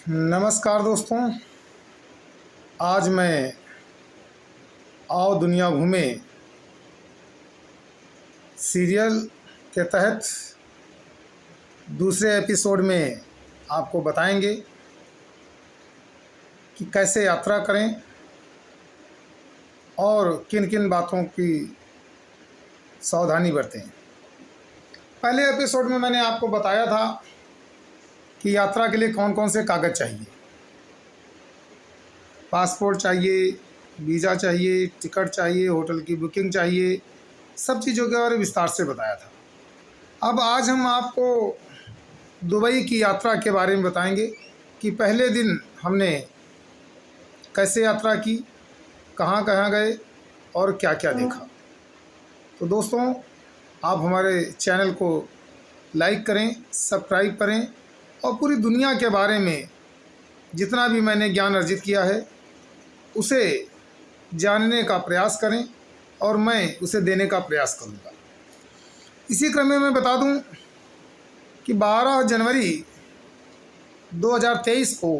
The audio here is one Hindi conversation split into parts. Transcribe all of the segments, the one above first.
नमस्कार दोस्तों। आज मैं आओ दुनिया घूमे सीरियल के तहत दूसरे एपिसोड में आपको बताएंगे कि कैसे यात्रा करें और किन किन बातों की सावधानी बरतें। पहले एपिसोड में मैंने आपको बताया था कि यात्रा के लिए कौन कौन से कागज़ चाहिए। पासपोर्ट चाहिए, वीज़ा चाहिए, टिकट चाहिए, होटल की बुकिंग चाहिए, सब चीज़ों के बारे में विस्तार से बताया था। अब आज हम आपको दुबई की यात्रा के बारे में बताएंगे कि पहले दिन हमने कैसे यात्रा की, कहाँ कहाँ गए और क्या क्या देखा। तो दोस्तों, आप हमारे चैनल को लाइक करें, सब्सक्राइब करें और पूरी दुनिया के बारे में जितना भी मैंने ज्ञान अर्जित किया है उसे जानने का प्रयास करें और मैं उसे देने का प्रयास करूँगा। इसी क्रम में मैं बता दूं कि 12 जनवरी 2023 को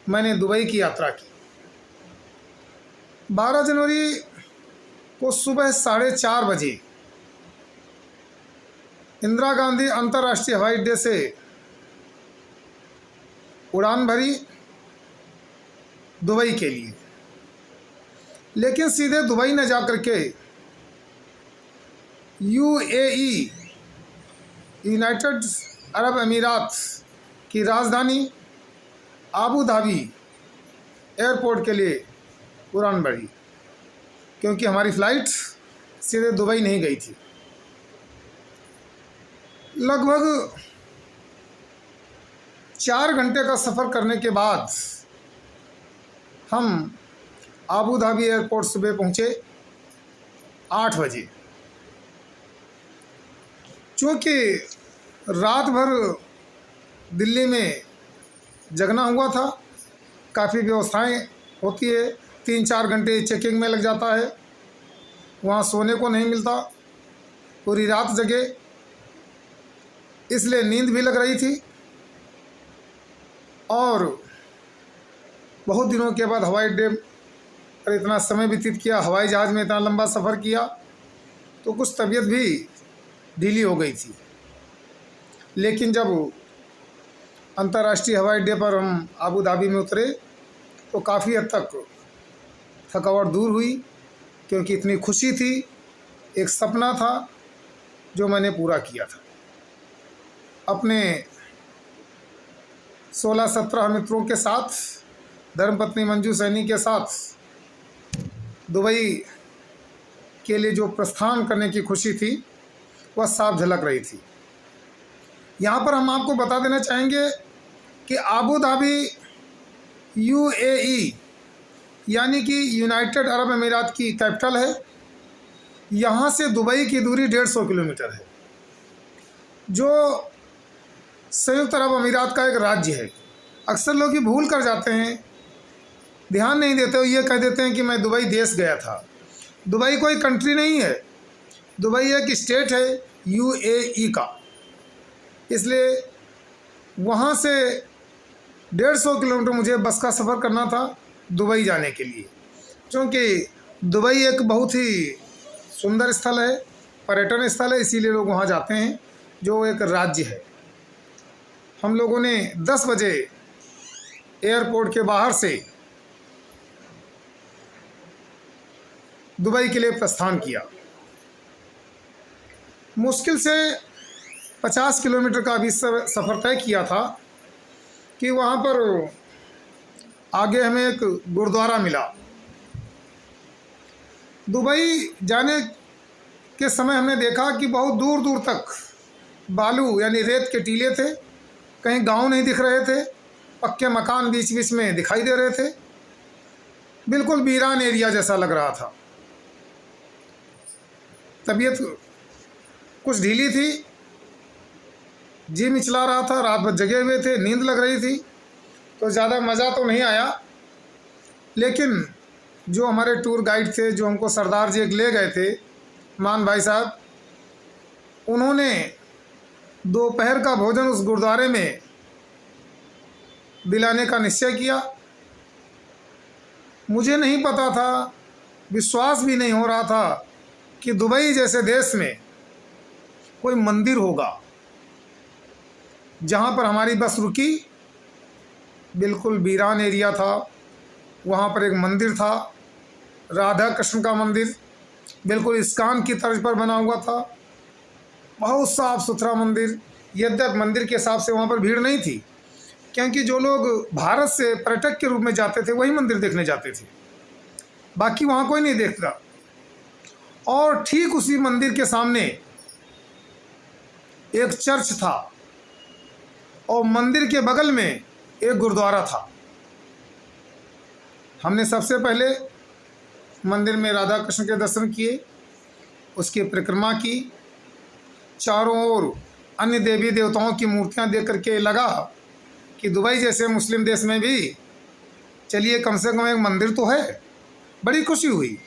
मैंने दुबई की यात्रा की। 12 जनवरी को सुबह 4:30 बजे इंदिरा गांधी अंतर्राष्ट्रीय हवाई अड्डे से उड़ान भरी दुबई के लिए, लेकिन सीधे दुबई न जा करके यूएई यूनाइटेड अरब अमीरात की राजधानी आबू धाबी एयरपोर्ट के लिए उड़ान भरी, क्योंकि हमारी फ़्लाइट सीधे दुबई नहीं गई थी। लगभग 4 घंटे का सफ़र करने के बाद हम आबू धाबी एयरपोर्ट सुबह पहुँचे 8 बजे। चूँकि रात भर दिल्ली में जगना हुआ था, काफ़ी व्यवस्थाएं होती है, 3-4 घंटे चेकिंग में लग जाता है, वहाँ सोने को नहीं मिलता, पूरी रात जगे, इसलिए नींद भी लग रही थी। और बहुत दिनों के बाद हवाई अड्डे पर इतना समय व्यतीत किया, हवाई जहाज़ में इतना लंबा सफ़र किया, तो कुछ तबीयत भी ढीली हो गई थी। लेकिन जब अंतर्राष्ट्रीय हवाई अड्डे पर हम आबू धाबी में उतरे तो काफ़ी हद तक थकावट दूर हुई, क्योंकि इतनी खुशी थी, एक सपना था जो मैंने पूरा किया था। अपने 16-17 मित्रों के साथ, धर्मपत्नी मंजू सैनी के साथ दुबई के लिए जो प्रस्थान करने की खुशी थी वह साफ झलक रही थी। यहाँ पर हम आपको बता देना चाहेंगे कि आबू धाबी यूएई यानी कि यूनाइटेड अरब अमीरात की कैपिटल है। यहाँ से दुबई की दूरी 150 किलोमीटर है, जो संयुक्त अरब अमीरात का एक राज्य है। अक्सर लोग ये भूल कर जाते हैं, ध्यान नहीं देते हो, ये कह देते हैं कि मैं दुबई देश गया था। दुबई कोई कंट्री नहीं है, दुबई एक स्टेट है यूएई का। इसलिए वहाँ से 150 किलोमीटर मुझे बस का सफ़र करना था दुबई जाने के लिए, क्योंकि दुबई एक बहुत ही सुंदर स्थल है, पर्यटन स्थल है, इसीलिए लोग वहाँ जाते हैं, जो एक राज्य है। हम लोगों ने 10 बजे एयरपोर्ट के बाहर से दुबई के लिए प्रस्थान किया। मुश्किल से 50 किलोमीटर का भी सफ़र तय किया था कि वहाँ पर आगे हमें एक गुरुद्वारा मिला। दुबई जाने के समय हमने देखा कि बहुत दूर दूर तक बालू यानी रेत के टीले थे, कहीं गांव नहीं दिख रहे थे, पक्के मकान बीच बीच में दिखाई दे रहे थे, बिल्कुल वीरान एरिया जैसा लग रहा था। तबीयत कुछ ढीली थी, जी मिचला रहा था, रात भर जगे हुए थे, नींद लग रही थी, तो ज़्यादा मज़ा तो नहीं आया। लेकिन जो हमारे टूर गाइड थे, जो हमको सरदार जी एक ले गए थे, मान भाई साहब, उन्होंने दोपहर का भोजन उस गुरुद्वारे में दिलाने का निश्चय किया। मुझे नहीं पता था, विश्वास भी नहीं हो रहा था कि दुबई जैसे देश में कोई मंदिर होगा। जहाँ पर हमारी बस रुकी बिल्कुल वीरान एरिया था। वहाँ पर एक मंदिर था, राधा कृष्ण का मंदिर, बिल्कुल इस्कॉन की तर्ज पर बना हुआ था। बहुत साफ सुथरा मंदिर। यद्यप मंदिर के हिसाब से वहाँ पर भीड़ नहीं थी, क्योंकि जो लोग भारत से पर्यटक के रूप में जाते थे वही मंदिर देखने जाते थे, बाकी वहाँ कोई नहीं देखता। और ठीक उसी मंदिर के सामने एक चर्च था और मंदिर के बगल में एक गुरुद्वारा था। हमने सबसे पहले मंदिर में राधा कृष्ण के दर्शन किए, उसकी परिक्रमा की। चारों ओर अन्य देवी देवताओं की मूर्तियां देख करके लगा कि दुबई जैसे मुस्लिम देश में भी चलिए कम से कम एक मंदिर तो है। बड़ी खुशी हुई।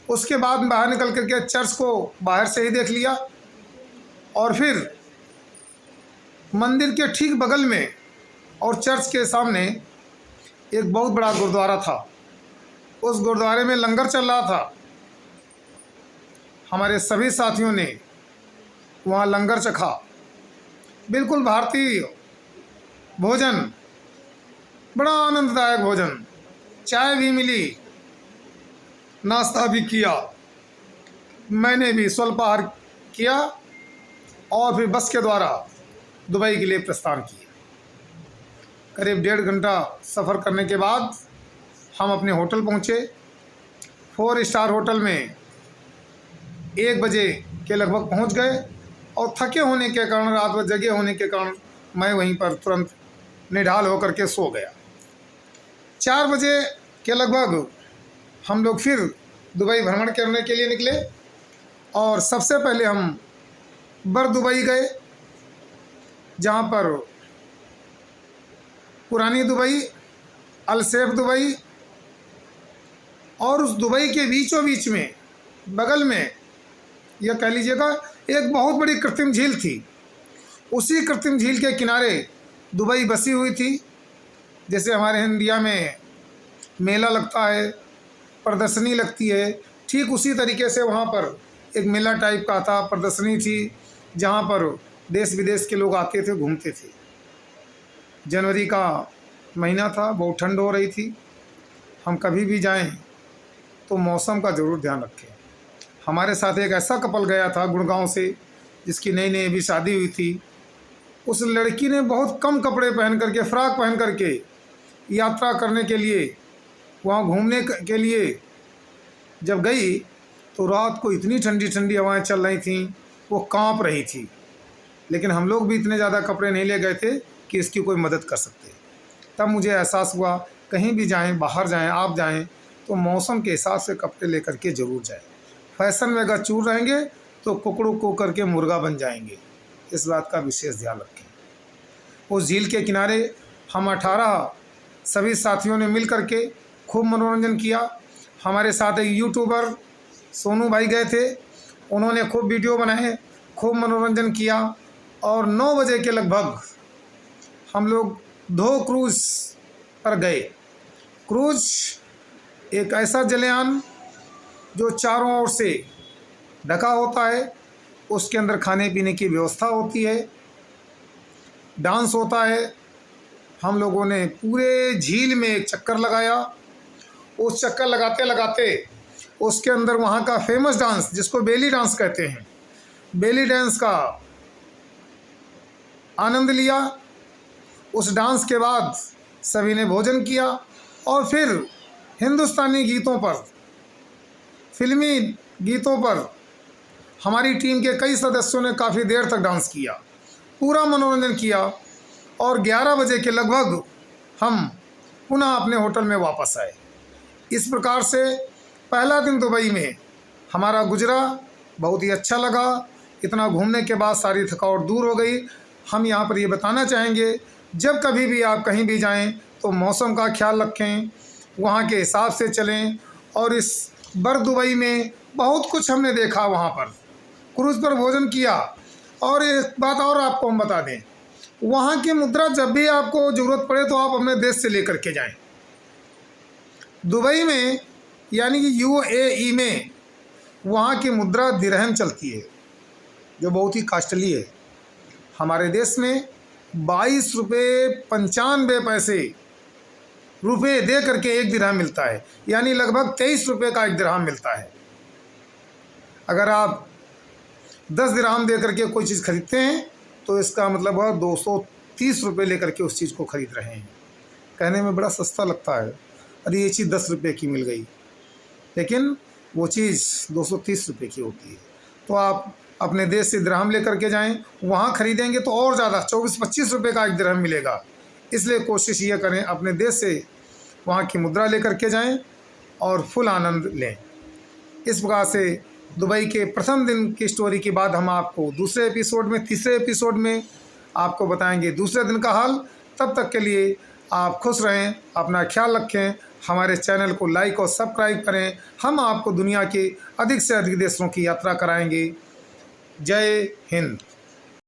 उसके बाद बाहर निकल करके चर्च को बाहर से ही देख लिया और फिर मंदिर के ठीक बगल में और चर्च के सामने एक बहुत बड़ा गुरुद्वारा था। उस गुरुद्वारे में लंगर चल रहा था। हमारे सभी साथियों ने वहाँ लंगर चखा। बिल्कुल भारतीय भोजन, बड़ा आनंददायक भोजन। चाय भी मिली, नाश्ता भी किया। मैंने भी स्वल्पाहार किया और फिर बस के द्वारा दुबई के लिए प्रस्थान किया। करीब 1.5 घंटा सफ़र करने के बाद हम अपने होटल पहुँचे। 4 स्टार होटल में 1 बजे के लगभग पहुँच गए और थके होने के कारण, रात भर जगे होने के कारण मैं वहीं पर तुरंत निढाल होकर के सो गया। 4 बजे के लगभग हम लोग फिर दुबई भ्रमण करने के लिए निकले और सबसे पहले हम बर दुबई गए, जहाँ पर पुरानी दुबई, अलसेफ दुबई और उस दुबई के बीचों बीच में बगल में यह कह लीजिएगा एक बहुत बड़ी कृत्रिम झील थी। उसी कृत्रिम झील के किनारे दुबई बसी हुई थी। जैसे हमारे इंडिया में मेला लगता है, प्रदर्शनी लगती है, ठीक उसी तरीके से वहाँ पर एक मेला टाइप का था, प्रदर्शनी थी, जहाँ पर देश विदेश के लोग आते थे, घूमते थे। जनवरी का महीना था, बहुत ठंड हो रही थी। हम कभी भी जाएं तो मौसम का ज़रूर ध्यान रखें। हमारे साथ एक ऐसा कपल गया था गुड़गांव से, जिसकी नई नई अभी शादी हुई थी। उस लड़की ने बहुत कम कपड़े पहन करके, फ्रॉक पहन करके यात्रा करने के लिए, वहाँ घूमने के लिए जब गई तो रात को इतनी ठंडी ठंडी हवाएं चल रही थीं, वो कांप रही थी। लेकिन हम लोग भी इतने ज़्यादा कपड़े नहीं ले गए थे कि इसकी कोई मदद कर सकते। तब मुझे एहसास हुआ, कहीं भी जाएं, बाहर जाएं, आप जाएं तो मौसम के हिसाब से कपड़े लेकर के ज़रूर जाएं। फैशन में अगर चूर रहेंगे तो कुकड़ू को करके मुर्गा बन जाएंगे। इस बात का विशेष ध्यान रखें। उस झील के किनारे हम 18 सभी साथियों ने मिल करके खूब मनोरंजन किया। हमारे साथ एक यूट्यूबर सोनू भाई गए थे, उन्होंने खूब वीडियो बनाए, खूब मनोरंजन किया। और 9 बजे के लगभग हम लोग धो क्रूज़ पर गए। क्रूज़ एक ऐसा जलयान जो चारों ओर से ढका होता है। उसके अंदर खाने पीने की व्यवस्था होती है, डांस होता है। हम लोगों ने पूरे झील में एक चक्कर लगाया। उस चक्कर लगाते लगाते उसके अंदर वहाँ का फेमस डांस, जिसको बेली डांस कहते हैं, बेली डांस का आनंद लिया। उस डांस के बाद सभी ने भोजन किया और फिर हिंदुस्तानी गीतों पर, फिल्मी गीतों पर हमारी टीम के कई सदस्यों ने काफ़ी देर तक डांस किया, पूरा मनोरंजन किया। और 11 बजे के लगभग हम पुनः अपने होटल में वापस आए। इस प्रकार से पहला दिन दुबई में हमारा गुजरा। बहुत ही अच्छा लगा। इतना घूमने के बाद सारी थकावट दूर हो गई। हम यहाँ पर ये बताना चाहेंगे, जब कभी भी आप कहीं भी जाएं तो मौसम का ख्याल रखें, वहाँ के हिसाब से चलें। और इस बर दुबई में बहुत कुछ हमने देखा। वहाँ पर क्रूज़ पर भोजन किया। और एक बात और आपको हम बता दें वहाँ की मुद्रा जब भी आपको ज़रूरत पड़े तो आप अपने देश से लेकर के जाएं। दुबई में यानी कि यूएई में वहाँ की मुद्रा दिरहम चलती है, जो बहुत ही कास्टली है। हमारे देश में 22 रुपये 95 पैसे रुपये दे करके एक दिरहम मिलता है, यानी लगभग 23 रुपये का एक दिरहम मिलता है। अगर आप 10 दिरहम दे करके कोई चीज़ खरीदते हैं तो इसका मतलब है 230 रुपये लेकर के उस चीज़ को खरीद रहे हैं। कहने में बड़ा सस्ता लगता है, अरे ये चीज़ 10 रुपये की मिल गई, लेकिन वो चीज़ 230 रुपये की होती है। तो आप अपने देश से दिरहम लेकर के जाएं, वहाँ ख़रीदेंगे तो और ज़्यादा 24-25 रुपये का एक दिरहम मिलेगा। इसलिए कोशिश ये करें अपने देश से वहाँ की मुद्रा लेकर के जाएं और फुल आनंद लें। इस प्रकार से दुबई के प्रथम दिन की स्टोरी के बाद हम आपको दूसरे एपिसोड में, तीसरे एपिसोड में आपको बताएंगे दूसरे दिन का हाल। तब तक के लिए आप खुश रहें, अपना ख्याल रखें, हमारे चैनल को लाइक और सब्सक्राइब करें। हम आपको दुनिया के अधिक से अधिक देशों की यात्रा कराएंगे। जय हिंद।